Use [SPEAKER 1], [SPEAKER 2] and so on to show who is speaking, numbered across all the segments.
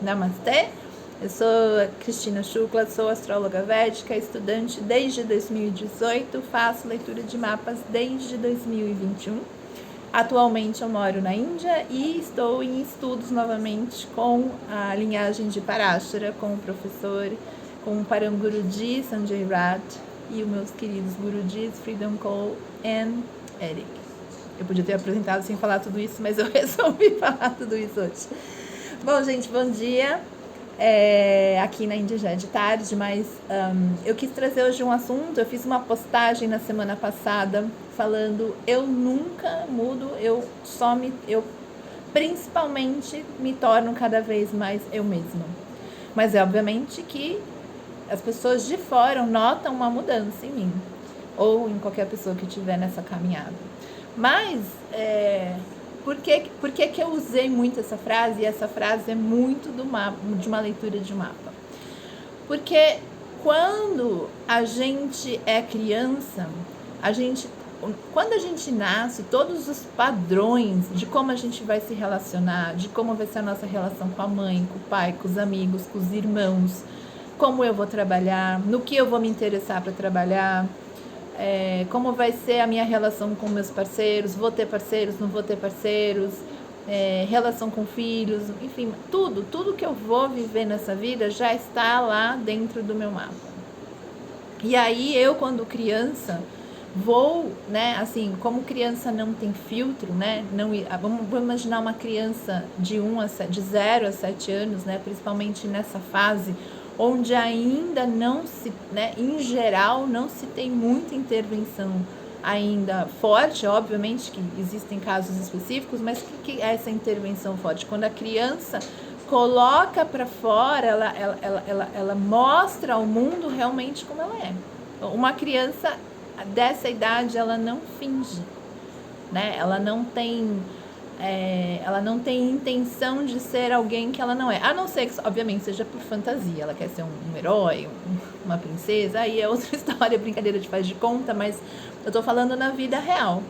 [SPEAKER 1] Namastê! Eu sou a Cristina Shukla, sou astróloga védica, estudante desde 2018, faço leitura de mapas desde 2021. Atualmente eu moro na Índia e estou em estudos novamente com a linhagem de Parashara, com o professor, com o Param Guruji, Sanjay Rath e os meus queridos Gurujis, Freedom Cole e Eric. Eu podia ter apresentado sem falar tudo isso, mas eu resolvi falar tudo isso hoje. Bom, gente, bom dia. Aqui na Índia já é de tarde, mas eu quis trazer hoje um assunto. Eu fiz uma postagem na semana passada falando: eu nunca mudo, eu principalmente me torno cada vez mais eu mesma. Mas é obviamente que as pessoas de fora notam uma mudança em mim, ou em qualquer pessoa que estiver nessa caminhada. Mas por que eu usei muito essa frase? E essa frase é muito de uma leitura de mapa. Porque quando a gente é criança, quando a gente nasce, todos os padrões de como a gente vai se relacionar, de como vai ser a nossa relação com a mãe, com o pai, com os amigos, com os irmãos, como eu vou trabalhar, no que eu vou me interessar para trabalhar, como vai ser a minha relação com meus parceiros, vou ter parceiros, não vou ter parceiros, relação com filhos, enfim, tudo que eu vou viver nessa vida já está lá dentro do meu mapa. E aí eu, quando criança, vou, né, assim, como criança não tem filtro, né, vamos imaginar uma criança de 0 a 7 anos, né, principalmente nessa fase, onde ainda não se, né, em geral, não se tem muita intervenção ainda forte. Obviamente que existem casos específicos, mas o que é essa intervenção forte? Quando a criança coloca para fora, ela mostra ao mundo realmente como ela é. Uma criança dessa idade, ela não finge, né? Ela não tem intenção de ser alguém que ela não é, a não ser que, obviamente, seja por fantasia. Ela quer ser um herói, uma princesa, aí é outra história, brincadeira de faz de conta, mas eu tô falando na vida real.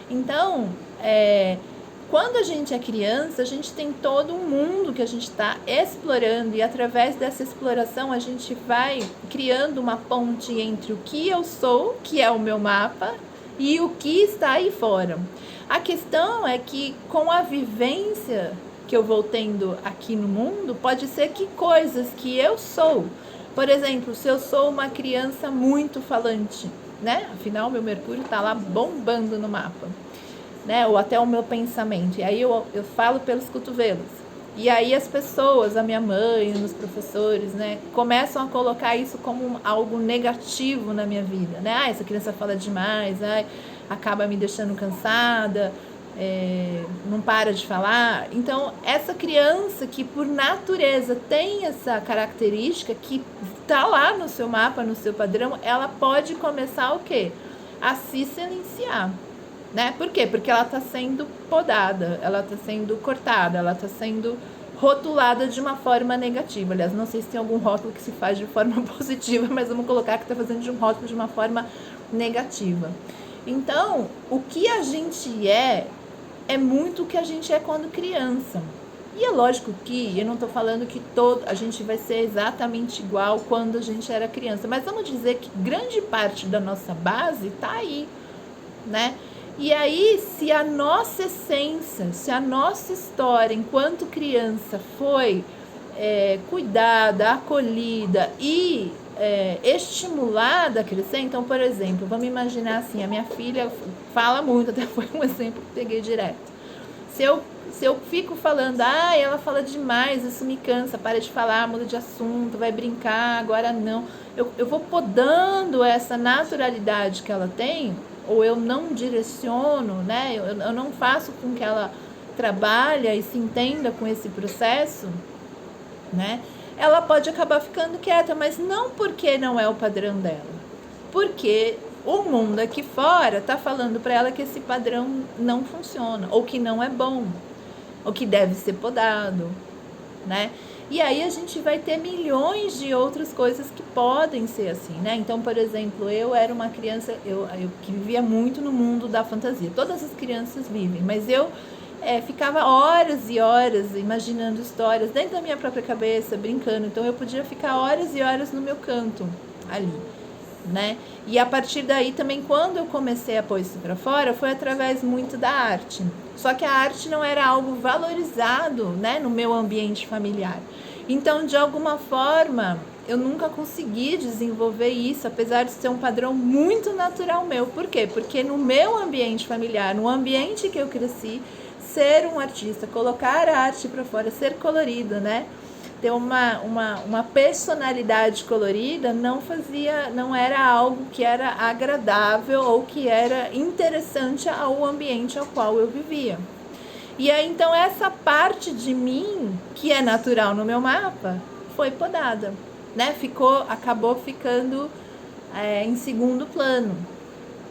[SPEAKER 1] Então, quando a gente é criança, a gente tem todo um mundo que a gente está explorando, e através dessa exploração a gente vai criando uma ponte entre o que eu sou, que é o meu mapa, e o que está aí fora. A questão é que com a vivência que eu vou tendo aqui no mundo, pode ser que coisas que eu sou, por exemplo, se eu sou uma criança muito falante, né? Afinal, meu Mercúrio está lá bombando no mapa, né? Ou até o meu pensamento, e aí eu falo pelos cotovelos. E aí as pessoas, a minha mãe, os professores, né, começam a colocar isso como algo negativo na minha vida, né? Essa criança fala demais, acaba me deixando cansada, não para de falar. Então, essa criança que por natureza tem essa característica, que está lá no seu mapa, no seu padrão, ela pode começar o quê? A se silenciar. Né? Por quê? Porque ela está sendo podada, ela está sendo cortada, ela está sendo rotulada de uma forma negativa. Aliás, não sei se tem algum rótulo que se faz de forma positiva, mas vamos colocar que está fazendo de um rótulo de uma forma negativa. Então, o que a gente é muito o que a gente é quando criança. E é lógico que eu não estou falando que a gente vai ser exatamente igual quando a gente era criança, mas vamos dizer que grande parte da nossa base está aí, né? E aí, se a nossa essência, se a nossa história enquanto criança foi cuidada, acolhida e estimulada a crescer, então, por exemplo, vamos imaginar assim, a minha filha fala muito, até foi um exemplo que peguei direto. Se eu fico falando, ela fala demais, isso me cansa, para de falar, muda de assunto, vai brincar, agora não. Eu vou podando essa naturalidade que ela tem, ou eu não direciono, né? Eu não faço com que ela trabalhe e se entenda com esse processo, né? Ela pode acabar ficando quieta, mas não porque não é o padrão dela, porque o mundo aqui fora está falando para ela que esse padrão não funciona, ou que não é bom, ou que deve ser podado, né? E aí a gente vai ter milhões de outras coisas que podem ser assim, né? Então, por exemplo, eu era uma criança, eu que vivia muito no mundo da fantasia. Todas as crianças vivem, mas eu ficava horas e horas imaginando histórias dentro da minha própria cabeça, brincando. Então eu podia ficar horas e horas no meu canto ali, né? E a partir daí também, quando eu comecei a pôr isso para fora, foi através muito da arte. Só que a arte não era algo valorizado, né, no meu ambiente familiar. Então, de alguma forma, eu nunca consegui desenvolver isso, apesar de ser um padrão muito natural meu. Por quê? Porque no meu ambiente familiar, no ambiente que eu cresci, ser um artista, colocar a arte para fora, ser colorido, né? Ter uma personalidade colorida não era algo que era agradável ou que era interessante ao ambiente ao qual eu vivia. E aí, então, essa parte de mim, que é natural no meu mapa, foi podada, né? Acabou ficando em segundo plano,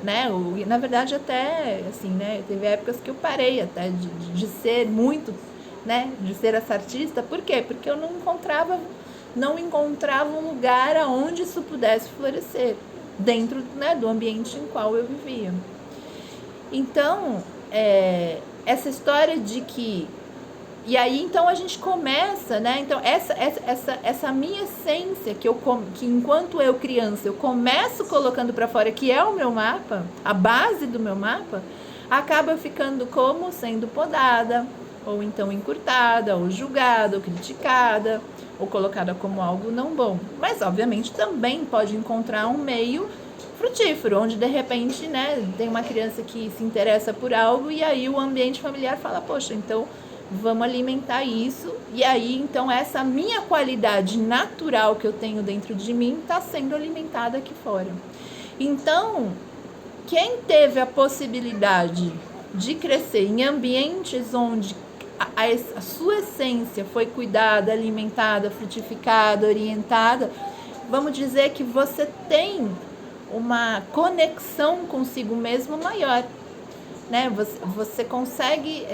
[SPEAKER 1] né? Na verdade, até, assim, né? Teve épocas que eu parei até de ser muito, né? De ser essa artista. Por quê? Porque eu não encontrava um lugar aonde isso pudesse florescer dentro, né, do ambiente em qual eu vivia. Então, essa história de que... E aí, então, a gente começa, né? Então, essa minha essência, que enquanto eu criança, eu começo colocando para fora, que é o meu mapa, a base do meu mapa, acaba ficando como sendo podada, ou então encurtada, ou julgada, ou criticada, ou colocada como algo não bom. Mas, obviamente, também pode encontrar um meio frutífero, onde de repente, né, tem uma criança que se interessa por algo e aí o ambiente familiar fala, poxa, então vamos alimentar isso, e aí então essa minha qualidade natural que eu tenho dentro de mim está sendo alimentada aqui fora. Então, quem teve a possibilidade de crescer em ambientes onde a sua essência foi cuidada, alimentada, frutificada, orientada, vamos dizer que você tem uma conexão consigo mesmo maior, né? Você consegue,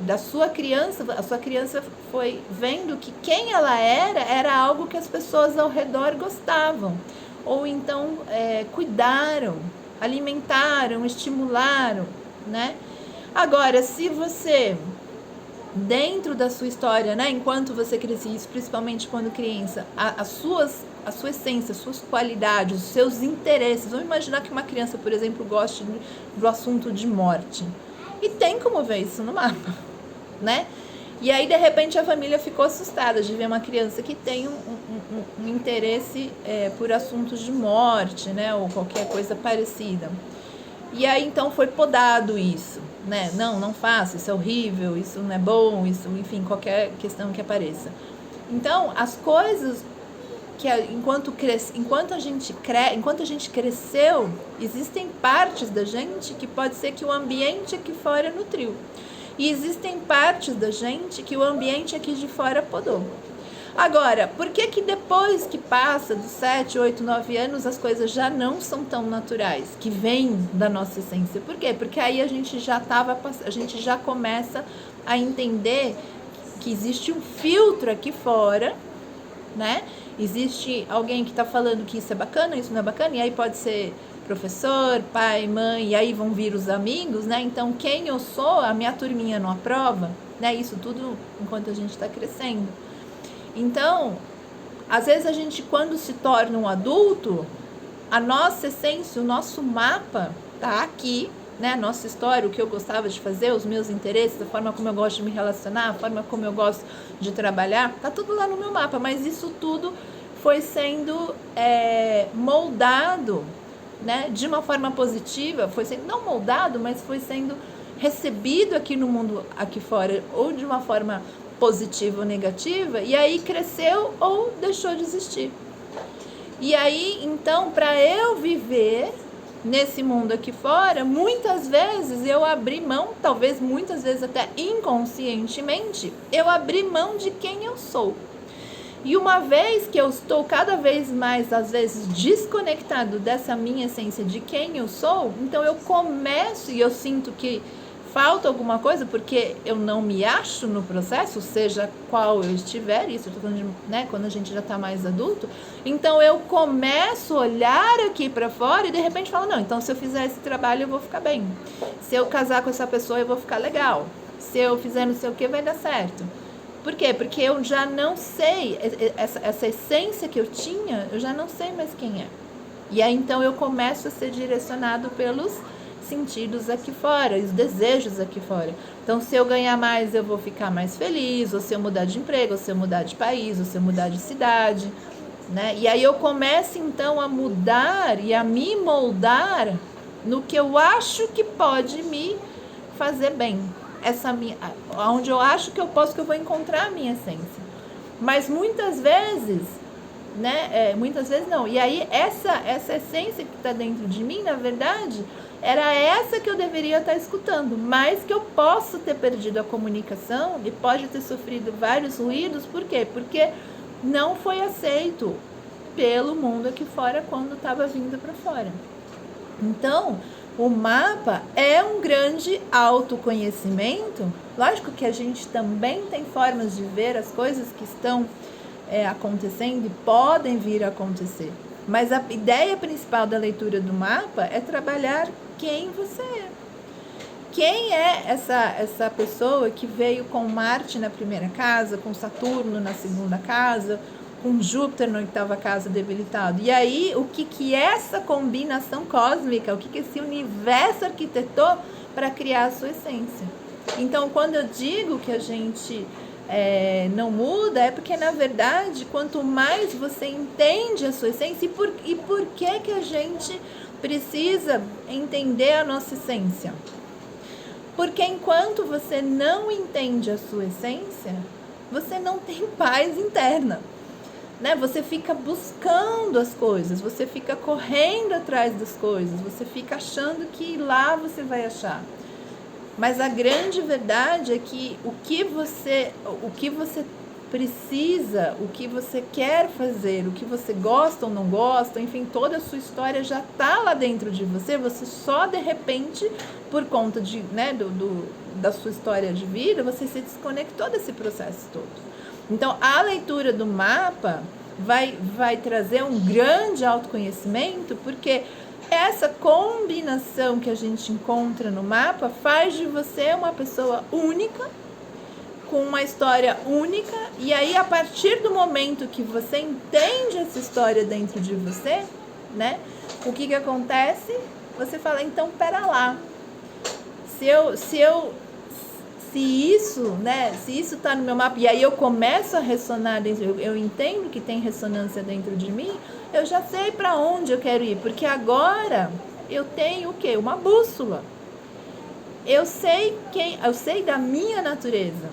[SPEAKER 1] da sua criança, a sua criança foi vendo que quem ela era algo que as pessoas ao redor gostavam, ou então cuidaram, alimentaram, estimularam, né? Agora, se você, dentro da sua história, né, enquanto você crescia, isso principalmente quando criança, a sua essência, as suas qualidades, os seus interesses. Vamos imaginar que uma criança, por exemplo, goste do assunto de morte. E tem como ver isso no mapa, né? E aí, de repente, a família ficou assustada de ver uma criança que tem um interesse por assuntos de morte, né? Ou qualquer coisa parecida. E aí, então, foi podado isso, né? Não faça, isso é horrível, isso não é bom, isso, enfim, qualquer questão que apareça. Então, as coisas que enquanto a gente cresceu, existem partes da gente que pode ser que o ambiente aqui fora nutriu. E existem partes da gente que o ambiente aqui de fora podou. Agora, por que depois que passa dos 7, 8, 9 anos, as coisas já não são tão naturais, que vêm da nossa essência? Por quê? Porque aí a gente já começa a entender que existe um filtro aqui fora, né? Existe alguém que está falando que isso é bacana, isso não é bacana, e aí pode ser professor, pai, mãe, e aí vão vir os amigos, né? Então, quem eu sou, a minha turminha não aprova, né? Isso tudo enquanto a gente está crescendo. Então, às vezes a gente, quando se torna um adulto, a nossa essência, o nosso mapa tá aqui, né? A nossa história, o que eu gostava de fazer, os meus interesses, a forma como eu gosto de me relacionar, a forma como eu gosto de trabalhar, tá tudo lá no meu mapa, mas isso tudo foi sendo moldado, né? De uma forma positiva, foi sendo, não moldado, mas foi sendo recebido aqui no mundo, aqui fora, ou de uma forma positiva ou negativa, e aí cresceu ou deixou de existir. E aí, então, para eu viver nesse mundo aqui fora, muitas vezes eu abri mão, talvez muitas vezes até inconscientemente, eu abri mão de quem eu sou. E uma vez que eu estou cada vez mais, às vezes, desconectado dessa minha essência de quem eu sou, então eu começo e eu sinto que falta alguma coisa, porque eu não me acho no processo, seja qual eu estiver, isso eu estou falando de, né, quando a gente já está mais adulto, então eu começo a olhar aqui para fora e de repente falo, não, então se eu fizer esse trabalho eu vou ficar bem, se eu casar com essa pessoa eu vou ficar legal, se eu fizer não sei o que, vai dar certo. Por quê? Porque eu já não sei, essa essência que eu tinha, eu já não sei mais quem é. E aí, então, eu começo a ser direcionado pelos sentidos aqui fora, os desejos aqui fora. Então, se eu ganhar mais, eu vou ficar mais feliz, ou se eu mudar de emprego, ou se eu mudar de país, ou se eu mudar de cidade, né? E aí eu começo, então, a mudar e a me moldar no que eu acho que pode me fazer bem. Onde eu acho que eu vou encontrar a minha essência. Mas muitas vezes, né? Muitas vezes não. E aí essa essência que está dentro de mim, na verdade, era essa que eu deveria estar escutando, mas que eu posso ter perdido a comunicação e pode ter sofrido vários ruídos. Por quê? Porque não foi aceito pelo mundo aqui fora quando estava vindo para fora. Então, o mapa é um grande autoconhecimento. Lógico que a gente também tem formas de ver as coisas que estão acontecendo e podem vir a acontecer. Mas a ideia principal da leitura do mapa é trabalhar quem você é. Quem é essa pessoa que veio com Marte na primeira casa, com Saturno na segunda casa, com Júpiter na oitava casa debilitado? E aí, o que é essa combinação cósmica? O que esse universo arquitetou para criar a sua essência? Então, quando eu digo que a gente não muda, é porque, na verdade, quanto mais você entende a sua essência, e por que a gente precisa entender a nossa essência? Porque enquanto você não entende a sua essência, você não tem paz interna, né? Você fica buscando as coisas, você fica correndo atrás das coisas, você fica achando que lá você vai achar. Mas a grande verdade é que o que você precisa, o que você quer fazer, o que você gosta ou não gosta, enfim, toda a sua história já está lá dentro de você. Você só, de repente, por conta da sua história de vida, você se desconectou desse processo todo. Então, a leitura do mapa vai trazer um grande autoconhecimento, porque essa combinação que a gente encontra no mapa faz de você uma pessoa única, com uma história única. E aí, a partir do momento que você entende essa história dentro de você, né, o que acontece? Você fala, então, pera lá, se isso está no meu mapa, e aí eu começo a ressonar dentro, eu entendo que tem ressonância dentro de mim, eu já sei para onde eu quero ir, porque agora eu tenho o quê? Uma bússola. Eu sei da minha natureza,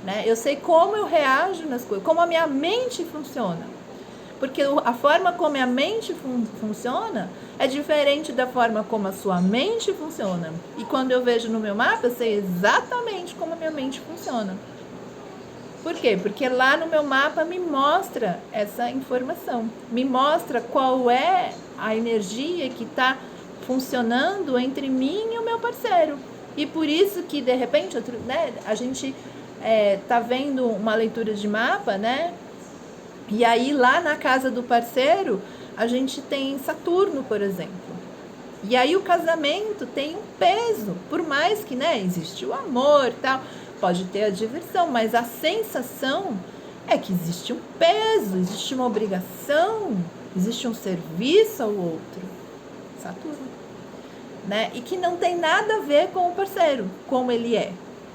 [SPEAKER 1] né? Eu sei como eu reajo nas coisas, como a minha mente funciona. Porque a forma como a mente funciona é diferente da forma como a sua mente funciona. E quando eu vejo no meu mapa, eu sei exatamente como a minha mente funciona. Por quê? Porque lá no meu mapa me mostra essa informação. Me mostra qual é a energia que está funcionando entre mim e o meu parceiro. E por isso que, de repente, a gente tá vendo uma leitura de mapa, né? E aí, lá na casa do parceiro, a gente tem Saturno, por exemplo. E aí, o casamento tem um peso. Por mais que, existe o amor e tal, pode ter a diversão, mas a sensação é que existe um peso, existe uma obrigação, existe um serviço ao outro. Saturno. Né? E que não tem nada a ver com o parceiro, como ele é.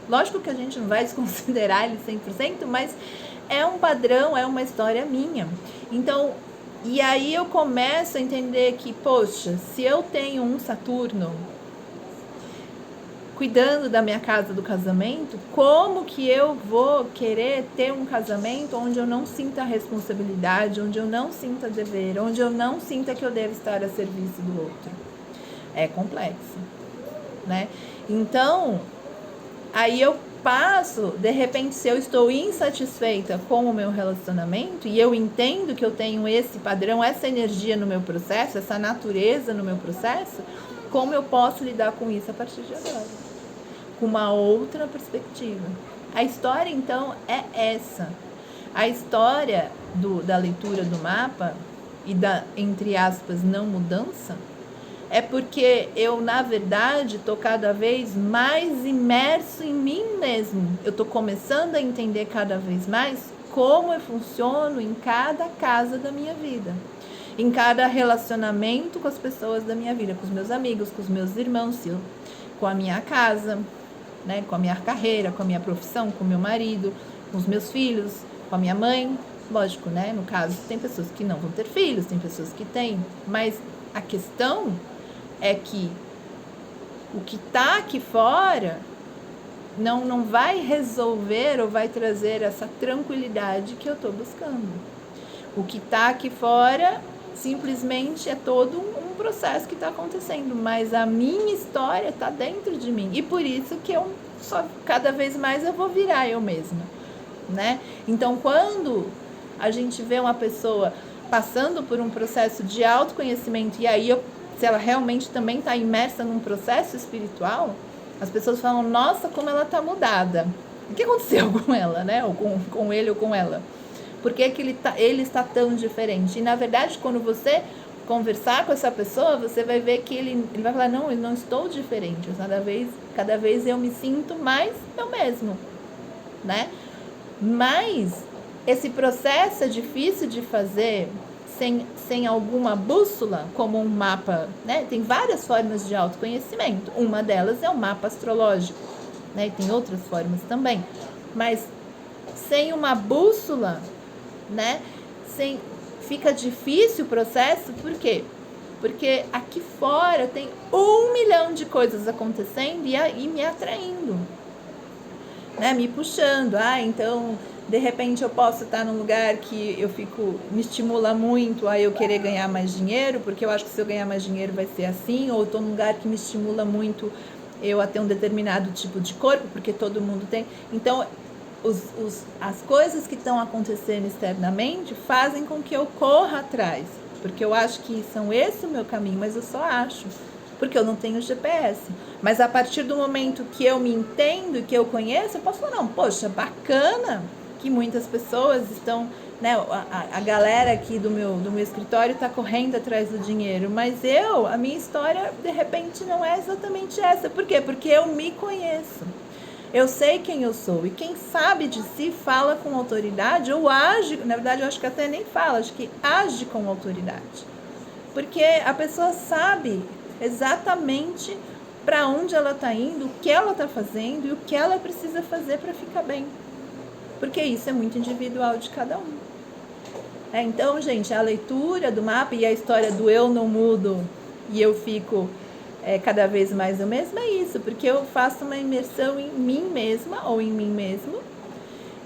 [SPEAKER 1] Lógico que a gente não vai desconsiderar ele 100%, mas é um padrão, é uma história minha. Então, e aí eu começo a entender que, poxa, se eu tenho um Saturno cuidando da minha casa do casamento, como que eu vou querer ter um casamento onde eu não sinta responsabilidade, onde eu não sinta dever, onde eu não sinta que eu devo estar a serviço do outro? É complexo, né? Então, aí eu passo, de repente, se eu estou insatisfeita com o meu relacionamento e eu entendo que eu tenho esse padrão, essa energia no meu processo, essa natureza no meu processo, como eu posso lidar com isso a partir de agora? Com uma outra perspectiva. A história, então, é essa. A história da leitura do mapa e da, entre aspas, não mudança, é porque eu, na verdade, estou cada vez mais imerso em mim mesmo. Eu estou começando a entender cada vez mais como eu funciono em cada casa da minha vida, em cada relacionamento com as pessoas da minha vida, com os meus amigos, com os meus irmãos, com a minha casa, né, com a minha carreira, com a minha profissão, com o meu marido, com os meus filhos, com a minha mãe. Lógico, né? No caso, tem pessoas que não vão ter filhos, tem pessoas que têm, mas a questão é que o que está aqui fora não vai resolver ou vai trazer essa tranquilidade que eu estou buscando. O que está aqui fora simplesmente é todo um processo que está acontecendo, mas a minha história está dentro de mim, e por isso que eu só, cada vez mais eu vou virar eu mesma, né? Então, quando a gente vê uma pessoa passando por um processo de autoconhecimento, e aí se ela realmente também está imersa num processo espiritual, as pessoas falam, nossa, como ela está mudada. O que aconteceu com ela, né? Ou com ele ou com ela? Por que que ele está tão diferente? E, na verdade, quando você conversar com essa pessoa, você vai ver que ele vai falar, não, eu não estou diferente. Cada vez eu me sinto mais eu mesmo, né? Mas esse processo é difícil de fazer sem alguma bússola, como um mapa, né? Tem várias formas de autoconhecimento. Uma delas é o mapa astrológico, né? E tem outras formas também. Mas sem uma bússola, né? Fica difícil o processo, por quê? Porque aqui fora tem 1 milhão de coisas acontecendo e me atraindo, né? Me puxando. Então, de repente eu posso estar num lugar que me estimula muito a eu querer ganhar mais dinheiro, porque eu acho que se eu ganhar mais dinheiro vai ser assim, ou estou num lugar que me estimula muito eu a ter um determinado tipo de corpo, porque todo mundo tem. Então, as coisas que estão acontecendo externamente fazem com que eu corra atrás, porque eu acho que são esse o meu caminho, mas eu só acho, porque eu não tenho GPS. Mas a partir do momento que eu me entendo e que eu conheço, eu posso falar, não, poxa, bacana que muitas pessoas estão, né, a galera aqui do meu escritório está correndo atrás do dinheiro, mas a minha história, de repente, não é exatamente essa. Por quê? Porque eu me conheço. Eu sei quem eu sou, e quem sabe de si fala com autoridade ou age, na verdade eu acho que até nem fala, acho que age com autoridade. Porque a pessoa sabe exatamente para onde ela está indo, o que ela está fazendo e o que ela precisa fazer para ficar bem. Porque isso é muito individual de cada um. Então, gente, a leitura do mapa e a história do eu não mudo e eu fico cada vez mais eu mesma é isso, porque eu faço uma imersão em mim mesma ou em mim mesmo,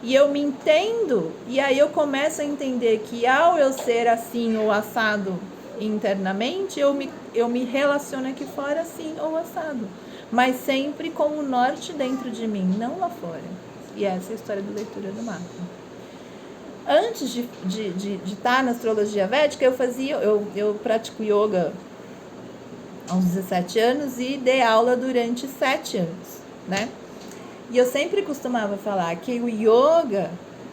[SPEAKER 1] e eu me entendo, e aí eu começo a entender que ao eu ser assim ou assado internamente, eu me relaciono aqui fora assim ou assado, mas sempre com o norte dentro de mim, não lá fora. E essa é a história da leitura do mapa. Antes de estar na astrologia védica, eu pratico yoga há uns 17 anos e dei aula durante 7 anos, né? E eu sempre costumava falar que o yoga,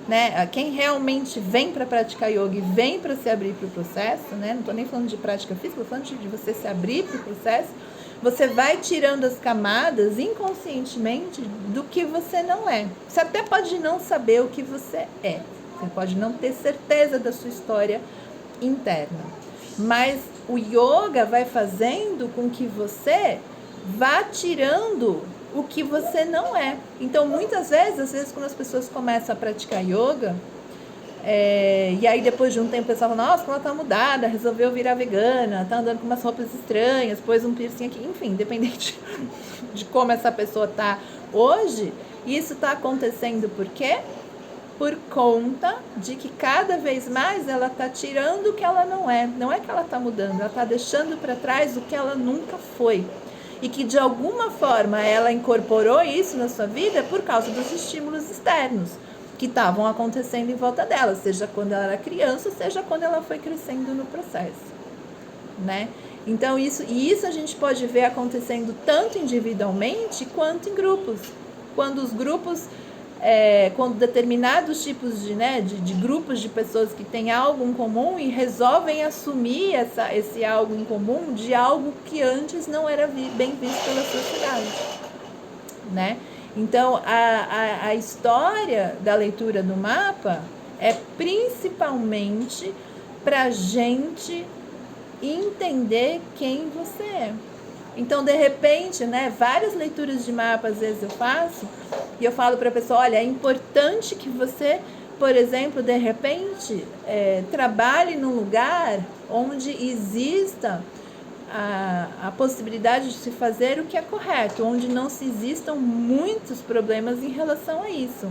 [SPEAKER 1] né, quem realmente vem para praticar yoga e vem para se abrir para o processo, né? Não estou nem falando de prática física, estou falando de você se abrir para o processo, você vai tirando as camadas inconscientemente do que você não é. Você até pode não saber o que você é, você pode não ter certeza da sua história interna, mas o yoga vai fazendo com que você vá tirando o que você não é. Então, muitas vezes, às vezes, quando as pessoas começam a praticar yoga, e aí depois de um tempo o pessoal fala, nossa, ela tá mudada, resolveu virar vegana, tá andando com umas roupas estranhas, pôs um piercing aqui, enfim, independente de como essa pessoa tá hoje, isso tá acontecendo por quê? Por conta de que cada vez mais ela está tirando o que ela não é. Não é que ela está mudando, ela está deixando para trás o que ela nunca foi. E que de alguma forma ela incorporou isso na sua vida por causa dos estímulos externos que estavam acontecendo em volta dela, seja quando ela era criança, seja quando ela foi crescendo no processo, né? Então isso a gente pode ver acontecendo tanto individualmente quanto em grupos. Quando os grupos quando determinados tipos de grupos de pessoas que têm algo em comum e resolvem assumir esse algo em comum de algo que antes não era bem visto pela sociedade, né? Então, a história da leitura do mapa é principalmente para a gente entender quem você é. Então, de repente, né, várias leituras de mapa, às vezes eu faço, e eu falo para a pessoa, olha, é importante que você, por exemplo, de repente, trabalhe num lugar onde exista a possibilidade de se fazer o que é correto, onde não se existam muitos problemas em relação a isso.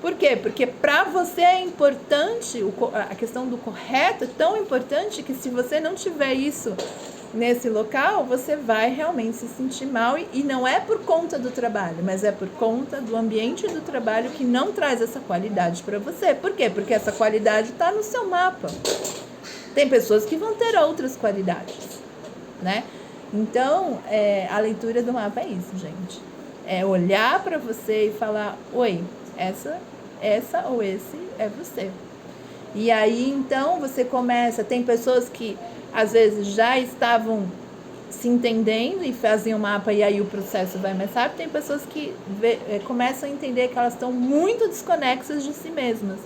[SPEAKER 1] Por quê? Porque para você é importante, a questão do correto é tão importante que se você não tiver isso nesse local, você vai realmente se sentir mal, e não é por conta do trabalho, mas é por conta do ambiente do trabalho que não traz essa qualidade para você. Por quê? Porque essa qualidade está no seu mapa. Tem pessoas que vão ter outras qualidades, né? Então, a leitura do mapa é isso, gente. É olhar para você e falar, oi, essa ou esse é você. E aí, então, você começa, tem pessoas que às vezes já estavam se entendendo e fazem o mapa, e aí o processo vai mais rápido. Tem pessoas que começam a entender que elas estão muito desconexas de si mesmas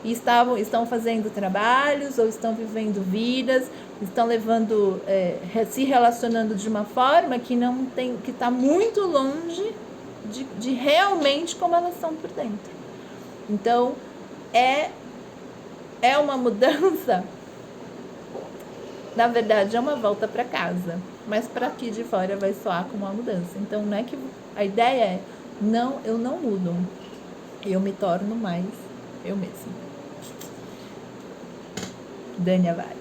[SPEAKER 1] e estão fazendo trabalhos ou estão vivendo vidas, estão levando, se relacionando de uma forma que não tem, que está muito longe de realmente como elas são por dentro. Então, é uma mudança. Na verdade, é uma volta para casa, mas para aqui de fora vai soar como uma mudança. Então, não é que a ideia é, não, eu não mudo, eu me torno mais eu mesma. Dânia Vale.